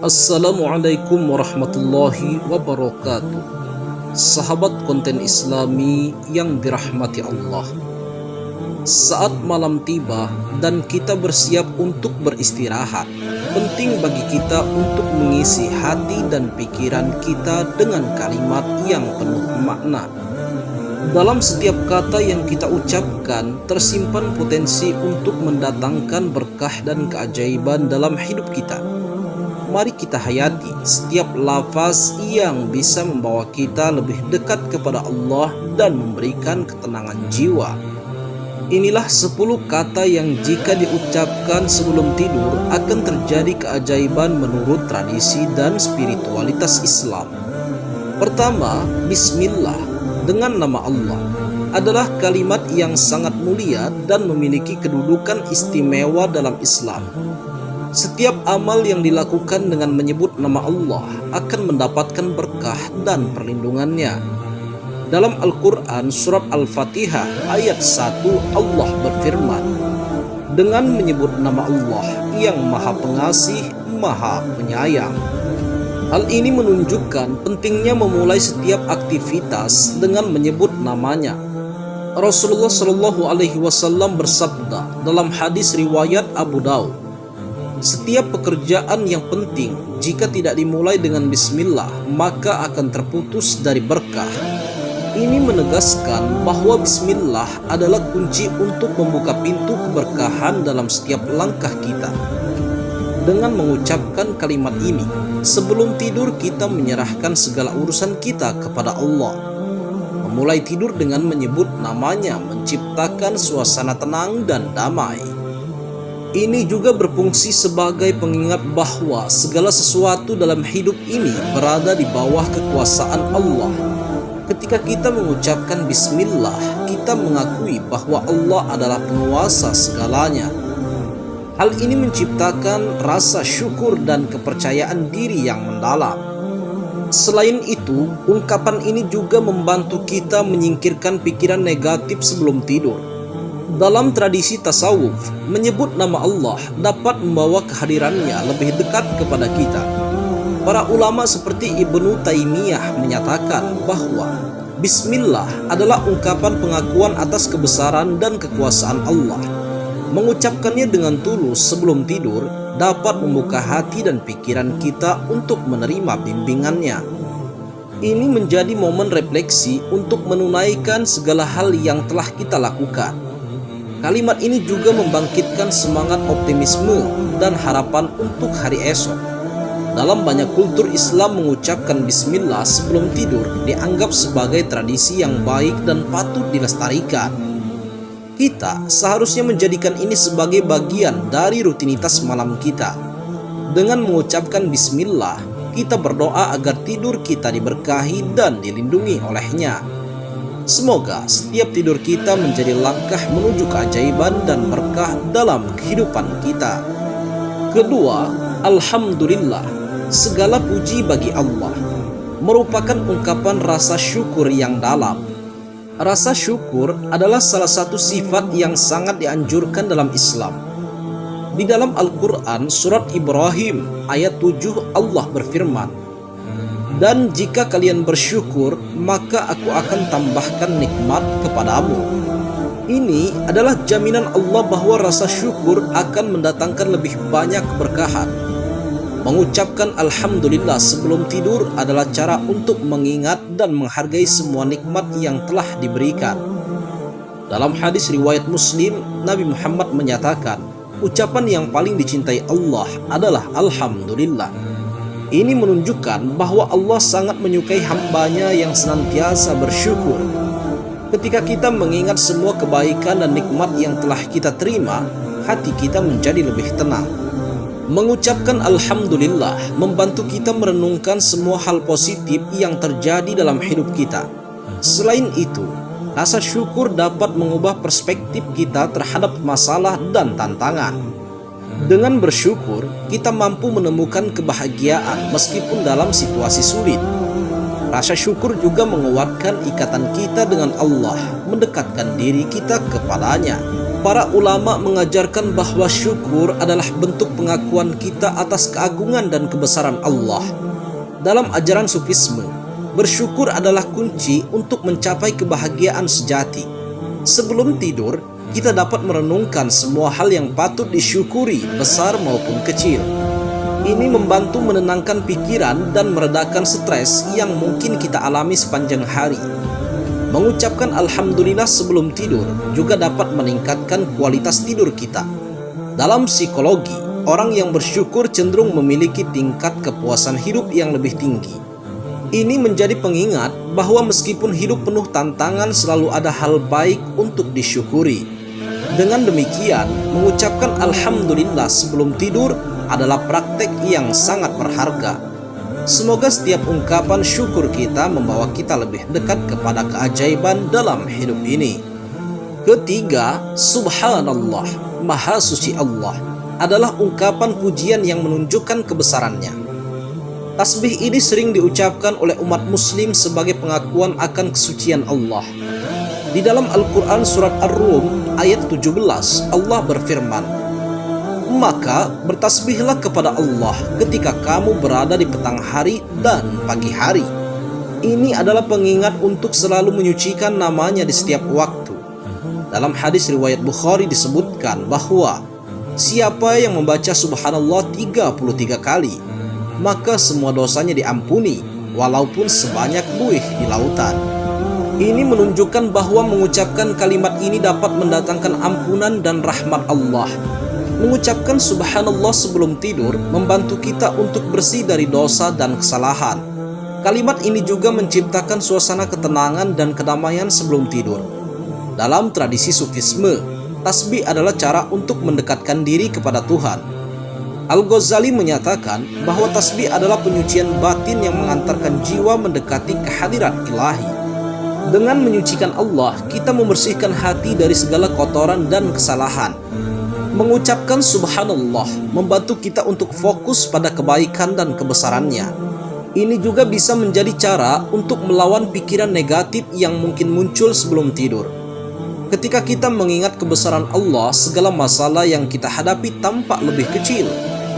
Assalamualaikum warahmatullahi wabarakatuh. Sahabat konten Islami yang dirahmati Allah. Saat malam tiba dan kita bersiap untuk beristirahat, penting bagi kita untuk mengisi hati dan pikiran kita dengan kalimat yang penuh makna. Dalam setiap kata yang kita ucapkan tersimpan potensi untuk mendatangkan berkah dan keajaiban dalam hidup kita. Mari kita hayati setiap lafaz yang bisa membawa kita lebih dekat kepada Allah dan memberikan ketenangan jiwa. Inilah 10 kata yang jika diucapkan sebelum tidur akan terjadi keajaiban menurut tradisi dan spiritualitas Islam. Pertama, Bismillah dengan nama Allah adalah kalimat yang sangat mulia dan memiliki kedudukan istimewa dalam Islam. Setiap amal yang dilakukan dengan menyebut nama Allah akan mendapatkan berkah dan perlindungannya. Dalam Al-Quran surat Al-Fatihah ayat 1 Allah berfirman, dengan menyebut nama Allah yang Maha Pengasih, Maha Penyayang. Hal ini menunjukkan pentingnya memulai setiap aktivitas dengan menyebut namanya. Rasulullah Shallallahu Alaihi Wasallam bersabda dalam hadis riwayat Abu Daud, setiap pekerjaan yang penting jika tidak dimulai dengan Bismillah maka akan terputus dari berkah. Ini menegaskan bahwa Bismillah adalah kunci untuk membuka pintu keberkahan dalam setiap langkah kita. Dengan mengucapkan kalimat ini, sebelum tidur kita menyerahkan segala urusan kita kepada Allah. Memulai tidur dengan menyebut namanya menciptakan suasana tenang dan damai. Ini juga berfungsi sebagai pengingat bahwa segala sesuatu dalam hidup ini berada di bawah kekuasaan Allah. Ketika kita mengucapkan Bismillah, kita mengakui bahwa Allah adalah penguasa segalanya. Hal ini menciptakan rasa syukur dan kepercayaan diri yang mendalam. Selain itu, ungkapan ini juga membantu kita menyingkirkan pikiran negatif sebelum tidur. Dalam tradisi tasawuf, menyebut nama Allah dapat membawa kehadirannya lebih dekat kepada kita. Para ulama seperti Ibnu Taimiyah menyatakan bahwa Bismillah adalah ungkapan pengakuan atas kebesaran dan kekuasaan Allah. Mengucapkannya dengan tulus sebelum tidur dapat membuka hati dan pikiran kita untuk menerima bimbingannya. Ini menjadi momen refleksi untuk menunaikan segala hal yang telah kita lakukan. Kalimat ini juga membangkitkan semangat optimisme dan harapan untuk hari esok. Dalam banyak kultur Islam, mengucapkan Bismillah sebelum tidur dianggap sebagai tradisi yang baik dan patut dilestarikan. Kita seharusnya menjadikan ini sebagai bagian dari rutinitas malam kita. Dengan mengucapkan Bismillah, kita berdoa agar tidur kita diberkahi dan dilindungi olehnya. Semoga setiap tidur kita menjadi langkah menuju keajaiban dan berkah dalam kehidupan kita. Kedua, Alhamdulillah, segala puji bagi Allah, merupakan ungkapan rasa syukur yang dalam. Rasa syukur adalah salah satu sifat yang sangat dianjurkan dalam Islam. Di dalam Al-Quran surat Ibrahim ayat 7 Allah berfirman, dan jika kalian bersyukur, maka aku akan tambahkan nikmat kepadamu. Ini adalah jaminan Allah bahwa rasa syukur akan mendatangkan lebih banyak keberkahan. Mengucapkan Alhamdulillah sebelum tidur adalah cara untuk mengingat dan menghargai semua nikmat yang telah diberikan. Dalam hadis riwayat Muslim, Nabi Muhammad menyatakan, ucapan yang paling dicintai Allah adalah Alhamdulillah. Ini menunjukkan bahwa Allah sangat menyukai hamba-Nya yang senantiasa bersyukur. Ketika kita mengingat semua kebaikan dan nikmat yang telah kita terima, hati kita menjadi lebih tenang. Mengucapkan Alhamdulillah membantu kita merenungkan semua hal positif yang terjadi dalam hidup kita. Selain itu, rasa syukur dapat mengubah perspektif kita terhadap masalah dan tantangan. Dengan bersyukur, kita mampu menemukan kebahagiaan meskipun dalam situasi sulit. Rasa syukur juga menguatkan ikatan kita dengan Allah, mendekatkan diri kita kepadanya. Para ulama mengajarkan bahwa syukur adalah bentuk pengakuan kita atas keagungan dan kebesaran Allah. Dalam ajaran Sufisme, bersyukur adalah kunci untuk mencapai kebahagiaan sejati. Sebelum tidur, kita dapat merenungkan semua hal yang patut disyukuri, besar maupun kecil. Ini membantu menenangkan pikiran dan meredakan stres yang mungkin kita alami sepanjang hari. Mengucapkan Alhamdulillah sebelum tidur juga dapat meningkatkan kualitas tidur kita. Dalam psikologi, orang yang bersyukur cenderung memiliki tingkat kepuasan hidup yang lebih tinggi. Ini menjadi pengingat bahwa meskipun hidup penuh tantangan, selalu ada hal baik untuk disyukuri. Dengan demikian, mengucapkan Alhamdulillah sebelum tidur adalah praktek yang sangat berharga. Semoga setiap ungkapan syukur kita membawa kita lebih dekat kepada keajaiban dalam hidup ini. Ketiga, Subhanallah, Maha Suci Allah, adalah ungkapan pujian yang menunjukkan kebesarannya. Tasbih ini sering diucapkan oleh umat muslim sebagai pengakuan akan kesucian Allah. Di dalam Al-Quran surat Ar-Rum ayat 17, Allah berfirman, "Maka bertasbihlah kepada Allah ketika kamu berada di petang hari dan pagi hari." Ini adalah pengingat untuk selalu menyucikan namanya di setiap waktu. Dalam hadis riwayat Bukhari disebutkan bahwa siapa yang membaca Subhanallah 33 kali, maka semua dosanya diampuni, walaupun sebanyak buih di lautan. Ini menunjukkan bahwa mengucapkan kalimat ini dapat mendatangkan ampunan dan rahmat Allah. Mengucapkan Subhanallah sebelum tidur membantu kita untuk bersih dari dosa dan kesalahan. Kalimat ini juga menciptakan suasana ketenangan dan kedamaian sebelum tidur. Dalam tradisi Sufisme, tasbih adalah cara untuk mendekatkan diri kepada Tuhan. Al-Ghazali menyatakan bahwa tasbih adalah penyucian batin yang mengantarkan jiwa mendekati kehadirat ilahi. Dengan menyucikan Allah, kita membersihkan hati dari segala kotoran dan kesalahan. Mengucapkan Subhanallah membantu kita untuk fokus pada kebaikan dan kebesarannya. Ini juga bisa menjadi cara untuk melawan pikiran negatif yang mungkin muncul sebelum tidur. Ketika kita mengingat kebesaran Allah, segala masalah yang kita hadapi tampak lebih kecil.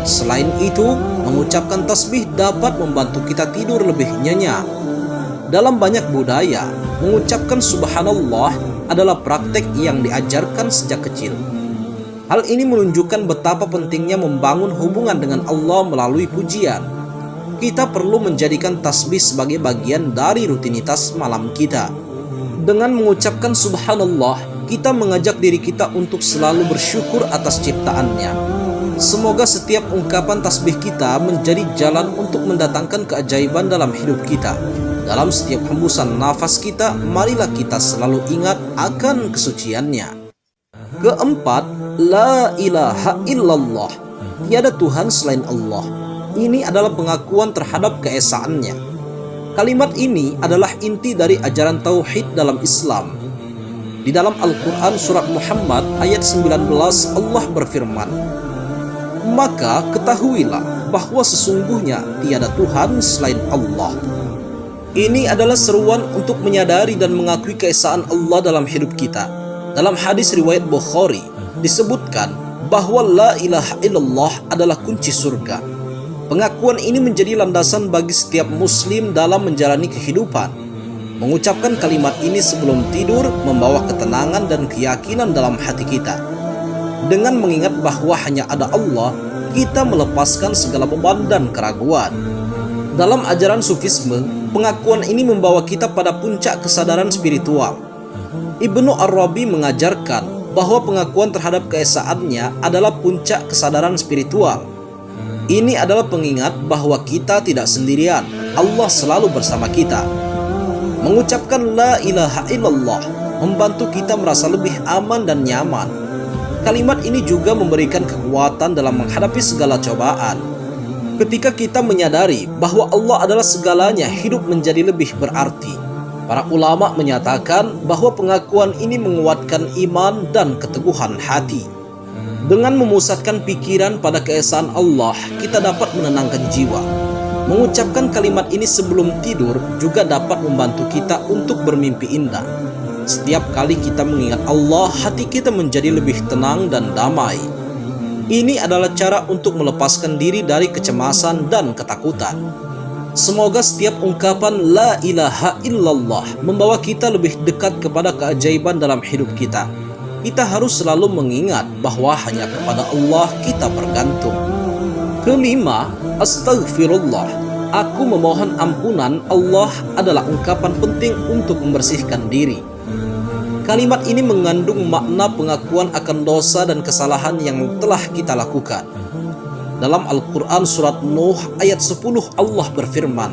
Selain itu, mengucapkan tasbih dapat membantu kita tidur lebih nyenyak. Dalam banyak budaya, mengucapkan Subhanallah adalah praktek yang diajarkan sejak kecil. Hal ini menunjukkan betapa pentingnya membangun hubungan dengan Allah melalui pujian. Kita perlu menjadikan tasbih sebagai bagian dari rutinitas malam kita. Dengan mengucapkan Subhanallah, kita mengajak diri kita untuk selalu bersyukur atas ciptaannya. Semoga setiap ungkapan tasbih kita menjadi jalan untuk mendatangkan keajaiban dalam hidup kita. Dalam setiap hembusan nafas kita, marilah kita selalu ingat akan kesuciannya. Keempat, La ilaha illallah, tiada Tuhan selain Allah. Ini adalah pengakuan terhadap keesaannya. Kalimat ini adalah inti dari ajaran tauhid dalam Islam. Di dalam Al-Quran surat Muhammad ayat 19, Allah berfirman, "Maka ketahuilah bahwa sesungguhnya tiada Tuhan selain Allah." Ini adalah seruan untuk menyadari dan mengakui keesaan Allah dalam hidup kita. Dalam hadis riwayat Bukhari disebutkan bahwa la ilaha illallah adalah kunci surga. Pengakuan ini menjadi landasan bagi setiap muslim dalam menjalani kehidupan. Mengucapkan kalimat ini sebelum tidur membawa ketenangan dan keyakinan dalam hati kita. Dengan mengingat bahwa hanya ada Allah, kita melepaskan segala beban dan keraguan. Dalam ajaran Sufisme, pengakuan ini membawa kita pada puncak kesadaran spiritual. Ibnu Arabi mengajarkan bahwa pengakuan terhadap keesaannya adalah puncak kesadaran spiritual. Ini adalah pengingat bahwa kita tidak sendirian, Allah selalu bersama kita. Mengucapkan la ilaha illallah membantu kita merasa lebih aman dan nyaman. Kalimat ini juga memberikan kekuatan dalam menghadapi segala cobaan. Ketika kita menyadari bahwa Allah adalah segalanya, hidup menjadi lebih berarti. Para ulama menyatakan bahwa pengakuan ini menguatkan iman dan keteguhan hati. Dengan memusatkan pikiran pada keesaan Allah, kita dapat menenangkan jiwa. Mengucapkan kalimat ini sebelum tidur juga dapat membantu kita untuk bermimpi indah. Setiap kali kita mengingat Allah, hati kita menjadi lebih tenang dan damai. Ini adalah cara untuk melepaskan diri dari kecemasan dan ketakutan. Semoga setiap ungkapan La ilaha illallah membawa kita lebih dekat kepada keajaiban dalam hidup kita. Kita harus selalu mengingat bahwa hanya kepada Allah kita bergantung. Kelima, Astaghfirullah. Aku memohon ampunan Allah adalah ungkapan penting untuk membersihkan diri. Kalimat ini mengandung makna pengakuan akan dosa dan kesalahan yang telah kita lakukan. Dalam Al-Quran surat Nuh ayat 10 Allah berfirman,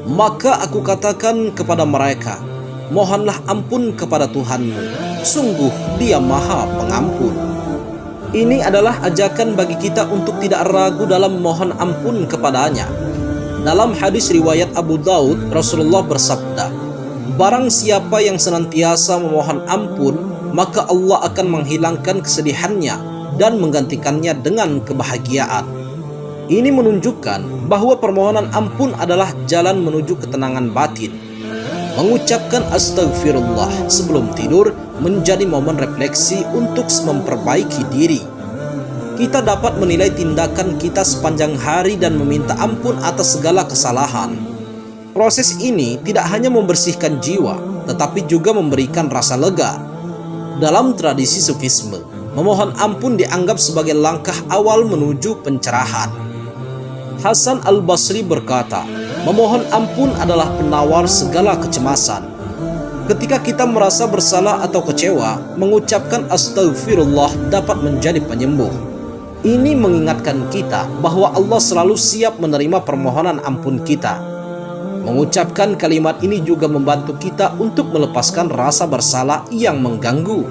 "Maka aku katakan kepada mereka, mohonlah ampun kepada Tuhanmu, sungguh Dia Maha Pengampun." Ini adalah ajakan bagi kita untuk tidak ragu dalam mohon ampun kepadanya. Dalam hadis riwayat Abu Daud, Rasulullah bersabda, "Barang siapa yang senantiasa memohon ampun, maka Allah akan menghilangkan kesedihannya dan menggantikannya dengan kebahagiaan." Ini menunjukkan bahwa permohonan ampun adalah jalan menuju ketenangan batin. Mengucapkan astagfirullah sebelum tidur menjadi momen refleksi untuk memperbaiki diri. Kita dapat menilai tindakan kita sepanjang hari dan meminta ampun atas segala kesalahan. Proses ini tidak hanya membersihkan jiwa, tetapi juga memberikan rasa lega. Dalam tradisi Sufisme, memohon ampun dianggap sebagai langkah awal menuju pencerahan. Hasan Al-Basri berkata, memohon ampun adalah penawar segala kecemasan. Ketika kita merasa bersalah atau kecewa, mengucapkan astagfirullah dapat menjadi penyembuh. Ini mengingatkan kita bahwa Allah selalu siap menerima permohonan ampun kita. Mengucapkan kalimat ini juga membantu kita untuk melepaskan rasa bersalah yang mengganggu.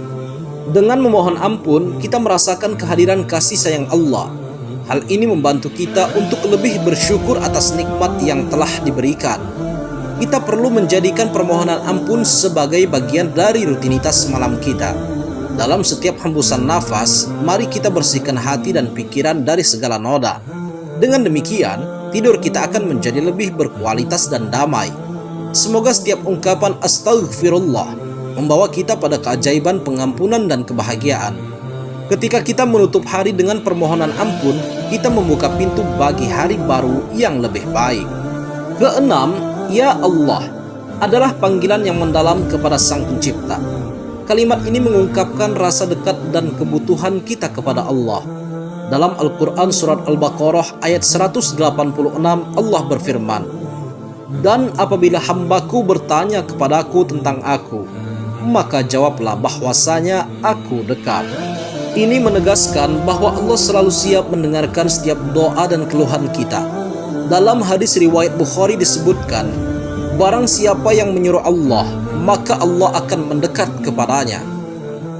Dengan memohon ampun, kita merasakan kehadiran kasih sayang Allah. Hal ini membantu kita untuk lebih bersyukur atas nikmat yang telah diberikan. Kita perlu menjadikan permohonan ampun sebagai bagian dari rutinitas malam kita. Dalam setiap hembusan nafas, mari kita bersihkan hati dan pikiran dari segala noda. Dengan demikian, tidur kita akan menjadi lebih berkualitas dan damai. Semoga setiap ungkapan astagfirullah membawa kita pada keajaiban pengampunan dan kebahagiaan. Ketika kita menutup hari dengan permohonan ampun, kita membuka pintu bagi hari baru yang lebih baik. Keenam, Ya Allah adalah panggilan yang mendalam kepada Sang Pencipta. Kalimat ini mengungkapkan rasa dekat dan kebutuhan kita kepada Allah. Dalam Al-Quran surat Al-Baqarah ayat 186 Allah berfirman, "Dan apabila hambaku bertanya kepadaku tentang aku, maka jawablah bahwasanya aku dekat." Ini menegaskan bahwa Allah selalu siap mendengarkan setiap doa dan keluhan kita. Dalam hadis riwayat Bukhari disebutkan, barang siapa yang menyuruh Allah, maka Allah akan mendekat kepadanya.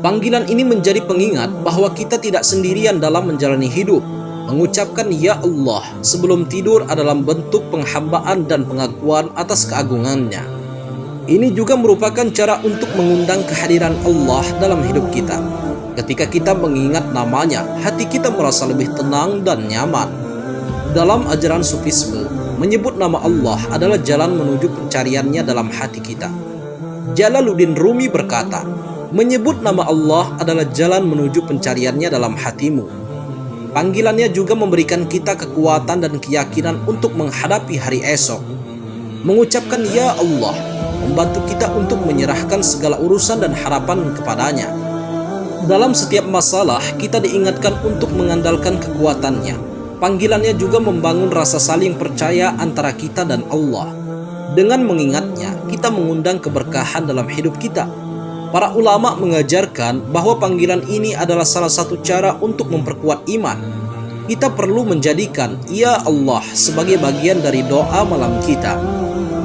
Panggilan ini menjadi pengingat bahwa kita tidak sendirian dalam menjalani hidup. Mengucapkan Ya Allah sebelum tidur adalah bentuk penghambaan dan pengakuan atas keagungannya. Ini juga merupakan cara untuk mengundang kehadiran Allah dalam hidup kita. Ketika kita mengingat namanya, hati kita merasa lebih tenang dan nyaman. Dalam ajaran Sufisme, menyebut nama Allah adalah jalan menuju pencariannya dalam hati kita. Jalaluddin Rumi berkata, menyebut nama Allah adalah jalan menuju pencariannya dalam hatimu. Panggilannya juga memberikan kita kekuatan dan keyakinan untuk menghadapi hari esok. Mengucapkan Ya Allah membantu kita untuk menyerahkan segala urusan dan harapan kepadanya. Dalam setiap masalah, kita diingatkan untuk mengandalkan kekuatannya. Panggilannya juga membangun rasa saling percaya antara kita dan Allah. Dengan mengingatnya, kita mengundang keberkahan dalam hidup kita. Para ulama mengajarkan bahwa panggilan ini adalah salah satu cara untuk memperkuat iman. Kita perlu menjadikan Ya Allah sebagai bagian dari doa malam kita.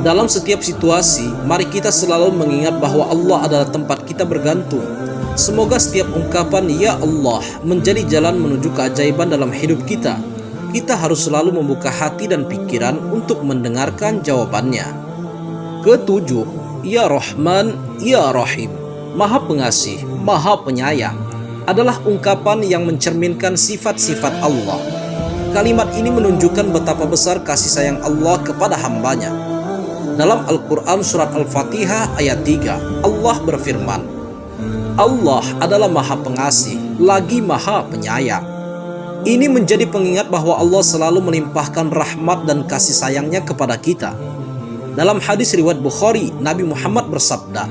Dalam setiap situasi, mari kita selalu mengingat bahwa Allah adalah tempat kita bergantung. Semoga setiap ungkapan Ya Allah menjadi jalan menuju keajaiban dalam hidup kita. Kita harus selalu membuka hati dan pikiran untuk mendengarkan jawabannya. Ketujuh, Ya Rahman, Ya Rahim, Maha Pengasih, Maha Penyayang, adalah ungkapan yang mencerminkan sifat-sifat Allah. Kalimat ini menunjukkan betapa besar kasih sayang Allah kepada hambanya. Dalam Al-Quran surat Al-Fatihah ayat 3, Allah berfirman, Allah adalah Maha Pengasih, lagi Maha Penyayang. Ini menjadi pengingat bahwa Allah selalu melimpahkan rahmat dan kasih sayangnya kepada kita. Dalam hadis riwayat Bukhari, Nabi Muhammad bersabda,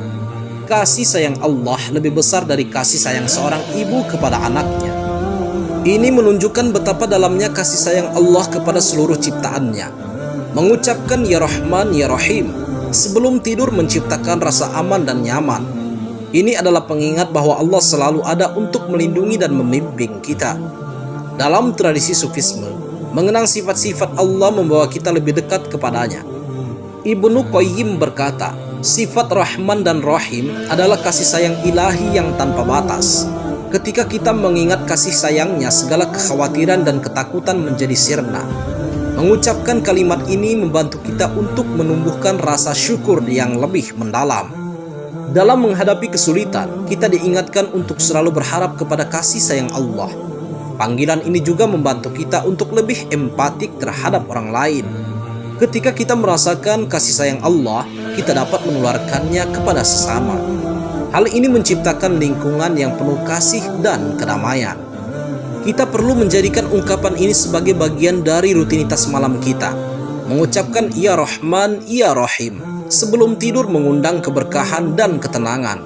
kasih sayang Allah lebih besar dari kasih sayang seorang ibu kepada anaknya. Ini menunjukkan betapa dalamnya kasih sayang Allah kepada seluruh ciptaannya. Mengucapkan Ya Rahman, Ya Rahim sebelum tidur menciptakan rasa aman dan nyaman. Ini adalah pengingat bahwa Allah selalu ada untuk melindungi dan membimbing kita. Dalam tradisi Sufisme, mengenang sifat-sifat Allah membawa kita lebih dekat kepadanya. Ibnu Qayyim berkata, sifat Rahman dan Rahim adalah kasih sayang ilahi yang tanpa batas. Ketika kita mengingat kasih sayangnya, segala kekhawatiran dan ketakutan menjadi sirna. Mengucapkan kalimat ini membantu kita untuk menumbuhkan rasa syukur yang lebih mendalam. Dalam menghadapi kesulitan, kita diingatkan untuk selalu berharap kepada kasih sayang Allah. Panggilan ini juga membantu kita untuk lebih empatik terhadap orang lain. Ketika kita merasakan kasih sayang Allah, kita dapat menularkannya kepada sesama. Hal ini menciptakan lingkungan yang penuh kasih dan kedamaian. Kita perlu menjadikan ungkapan ini sebagai bagian dari rutinitas malam kita. Mengucapkan Ya Rahman, Ya Rahim sebelum tidur mengundang keberkahan dan ketenangan.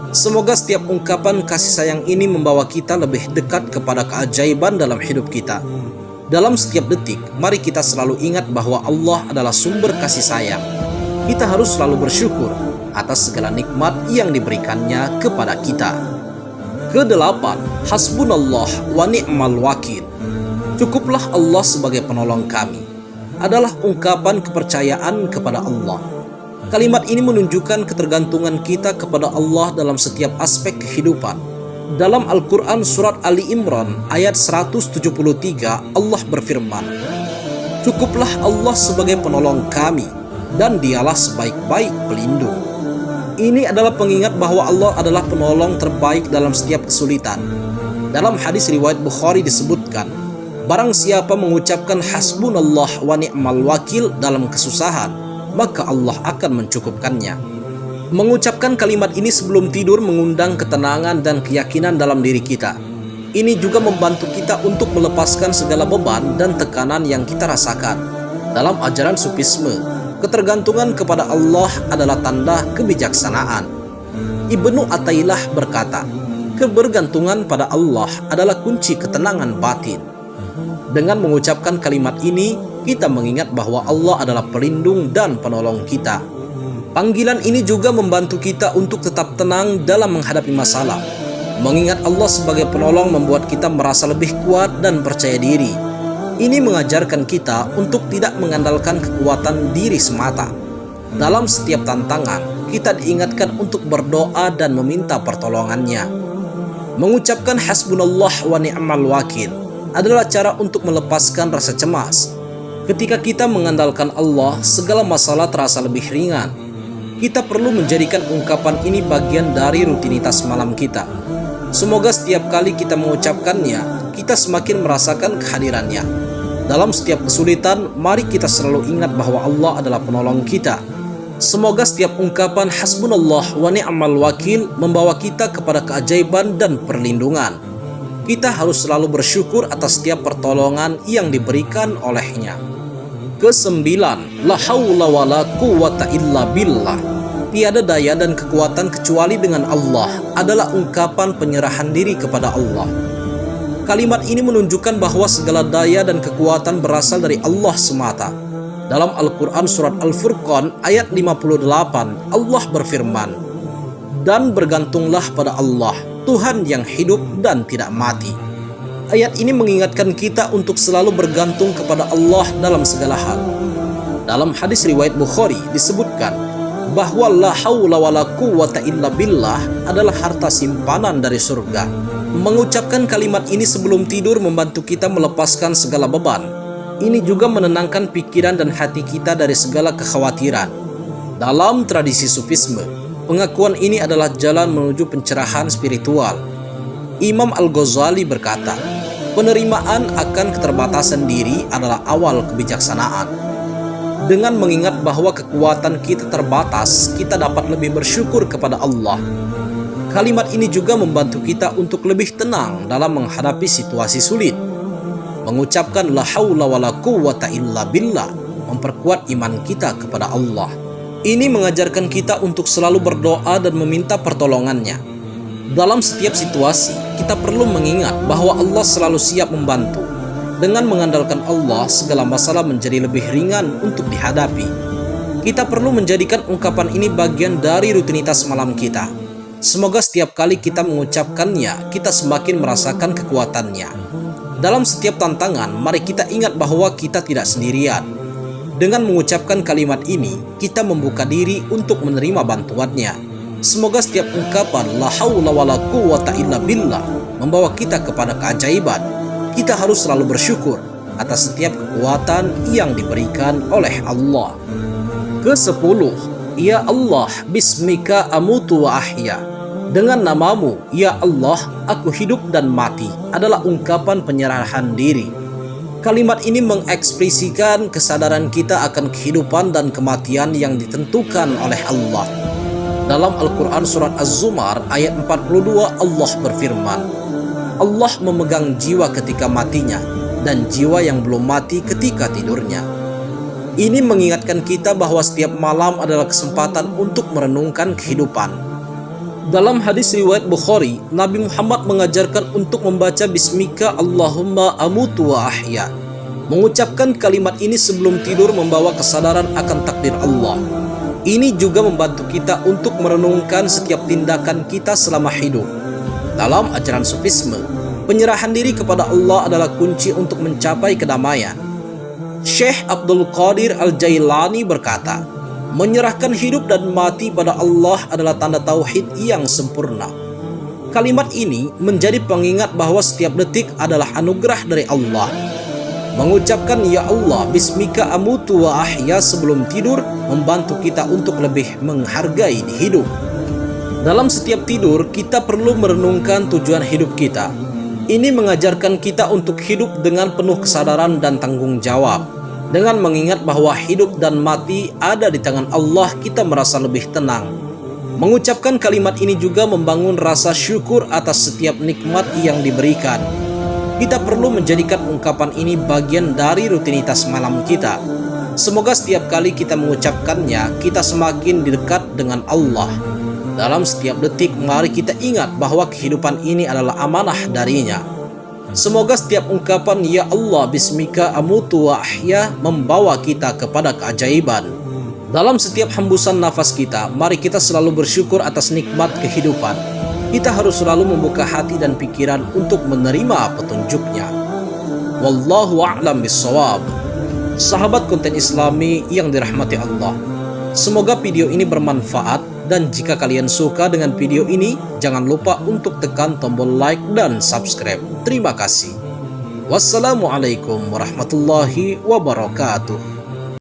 Semoga setiap ungkapan kasih sayang ini membawa kita lebih dekat kepada keajaiban dalam hidup kita. Dalam setiap detik, mari kita selalu ingat bahwa Allah adalah sumber kasih sayang. Kita harus selalu bersyukur atas segala nikmat yang diberikannya kepada kita. Kedelapan, hasbunallah wa ni'mal wakil. Cukuplah Allah sebagai penolong kami adalah ungkapan kepercayaan kepada Allah. Kalimat ini menunjukkan ketergantungan kita kepada Allah dalam setiap aspek kehidupan. Dalam Al-Quran surat Ali Imran ayat 173, Allah berfirman, cukuplah Allah sebagai penolong kami dan dialah sebaik-baik pelindung. Ini adalah pengingat bahwa Allah adalah penolong terbaik dalam setiap kesulitan. Dalam hadis riwayat Bukhari disebutkan, barang siapa mengucapkan hasbunallah wa ni'mal wakil dalam kesusahan, maka Allah akan mencukupkannya. Mengucapkan kalimat ini sebelum tidur mengundang ketenangan dan keyakinan dalam diri kita. Ini juga membantu kita untuk melepaskan segala beban dan tekanan yang kita rasakan. Dalam ajaran Sufisme, ketergantungan kepada Allah adalah tanda kebijaksanaan. Ibnu Athaillah berkata, kebergantungan pada Allah adalah kunci ketenangan batin. Dengan mengucapkan kalimat ini, kita mengingat bahwa Allah adalah pelindung dan penolong kita. Panggilan ini juga membantu kita untuk tetap tenang dalam menghadapi masalah. Mengingat Allah sebagai penolong membuat kita merasa lebih kuat dan percaya diri. Ini mengajarkan kita untuk tidak mengandalkan kekuatan diri semata. Dalam setiap tantangan, kita diingatkan untuk berdoa dan meminta pertolongannya. Mengucapkan hasbunallah wa ni'mal wakil adalah cara untuk melepaskan rasa cemas. Ketika kita mengandalkan Allah, segala masalah terasa lebih ringan. Kita perlu menjadikan ungkapan ini bagian dari rutinitas malam kita. Semoga setiap kali kita mengucapkannya, kita semakin merasakan kehadirannya. Dalam setiap kesulitan, mari kita selalu ingat bahwa Allah adalah penolong kita. Semoga setiap ungkapan hasbunallah wa ni'mal wakil membawa kita kepada keajaiban dan perlindungan. Kita harus selalu bersyukur atas setiap pertolongan yang diberikan olehnya. Kesembilan, la haula wa la quwwata illa billah. Tiada daya dan kekuatan kecuali dengan Allah adalah ungkapan penyerahan diri kepada Allah. Kalimat ini menunjukkan bahwa segala daya dan kekuatan berasal dari Allah semata. Dalam Al-Quran surat Al-Furqan ayat 58, Allah berfirman, dan bergantunglah pada Allah, Tuhan yang hidup dan tidak mati. Ayat ini mengingatkan kita untuk selalu bergantung kepada Allah dalam segala hal. Dalam hadis riwayat Bukhari disebutkan bahwa la haula wa la quwwata illa billah adalah harta simpanan dari surga. Mengucapkan kalimat ini sebelum tidur membantu kita melepaskan segala beban. Ini juga menenangkan pikiran dan hati kita dari segala kekhawatiran. Dalam tradisi Sufisme, pengakuan ini adalah jalan menuju pencerahan spiritual. Imam Al-Ghazali berkata, Penerimaan akan keterbatasan diri adalah awal kebijaksanaan. Dengan mengingat bahwa kekuatan kita terbatas, kita dapat lebih bersyukur kepada Allah. Kalimat ini juga membantu kita untuk lebih tenang dalam menghadapi situasi sulit. Mengucapkan la haula wala quwwata illa billah memperkuat iman kita kepada Allah. Ini mengajarkan kita untuk selalu berdoa dan meminta pertolongannya. Dalam setiap situasi, kita perlu mengingat bahwa Allah selalu siap membantu. Dengan mengandalkan Allah, segala masalah menjadi lebih ringan untuk dihadapi. Kita perlu menjadikan ungkapan ini bagian dari rutinitas malam kita. Semoga setiap kali kita mengucapkannya, kita semakin merasakan kekuatannya. Dalam setiap tantangan, mari kita ingat bahwa kita tidak sendirian. Dengan mengucapkan kalimat ini, kita membuka diri untuk menerima bantuannya. Semoga setiap ungkapan la haula wala quwwata illa billah membawa kita kepada keajaiban. Kita harus selalu bersyukur atas setiap kekuatan yang diberikan oleh Allah. Ke-10, Ya Allah, bismika amutu wa ahya. Dengan namamu, Ya Allah, aku hidup dan mati adalah ungkapan penyerahan diri. Kalimat ini mengekspresikan kesadaran kita akan kehidupan dan kematian yang ditentukan oleh Allah. Dalam Al-Quran Surat Az-Zumar ayat 42 Allah berfirman, Allah memegang jiwa ketika matinya dan jiwa yang belum mati ketika tidurnya. Ini mengingatkan kita bahwa setiap malam adalah kesempatan untuk merenungkan kehidupan. Dalam hadis riwayat Bukhari, Nabi Muhammad mengajarkan untuk membaca Bismika Allahumma amutu wa ahya. Mengucapkan kalimat ini sebelum tidur membawa kesadaran akan takdir Allah. Ini juga membantu kita untuk merenungkan setiap tindakan kita selama hidup. Dalam ajaran Sufisme, penyerahan diri kepada Allah adalah kunci untuk mencapai kedamaian. Syekh Abdul Qadir Al-Jailani berkata, menyerahkan hidup dan mati pada Allah adalah tanda tauhid yang sempurna. Kalimat ini menjadi pengingat bahwa setiap detik adalah anugerah dari Allah. Mengucapkan Ya Allah, bismika amutu wa ahya sebelum tidur membantu kita untuk lebih menghargai di hidup. Dalam setiap tidur, kita perlu merenungkan tujuan hidup kita. Ini mengajarkan kita untuk hidup dengan penuh kesadaran dan tanggung jawab. Dengan mengingat bahwa hidup dan mati ada di tangan Allah, kita merasa lebih tenang. Mengucapkan kalimat ini juga membangun rasa syukur atas setiap nikmat yang diberikan. Kita perlu menjadikan ungkapan ini bagian dari rutinitas malam kita. Semoga setiap kali kita mengucapkannya, kita semakin dekat dengan Allah. Dalam setiap detik, mari kita ingat bahwa kehidupan ini adalah amanah darinya. Semoga setiap ungkapan Ya Allah, bismika amutu wa ahya membawa kita kepada keajaiban. Dalam setiap hembusan nafas kita, mari kita selalu bersyukur atas nikmat kehidupan. Kita harus selalu membuka hati dan pikiran untuk menerima petunjuknya. Wallahu a'lam bissawab. Sahabat konten Islami yang dirahmati Allah, semoga video ini bermanfaat, dan jika kalian suka dengan video ini, jangan lupa untuk tekan tombol like dan subscribe. Terima kasih. Wassalamualaikum warahmatullahi wabarakatuh.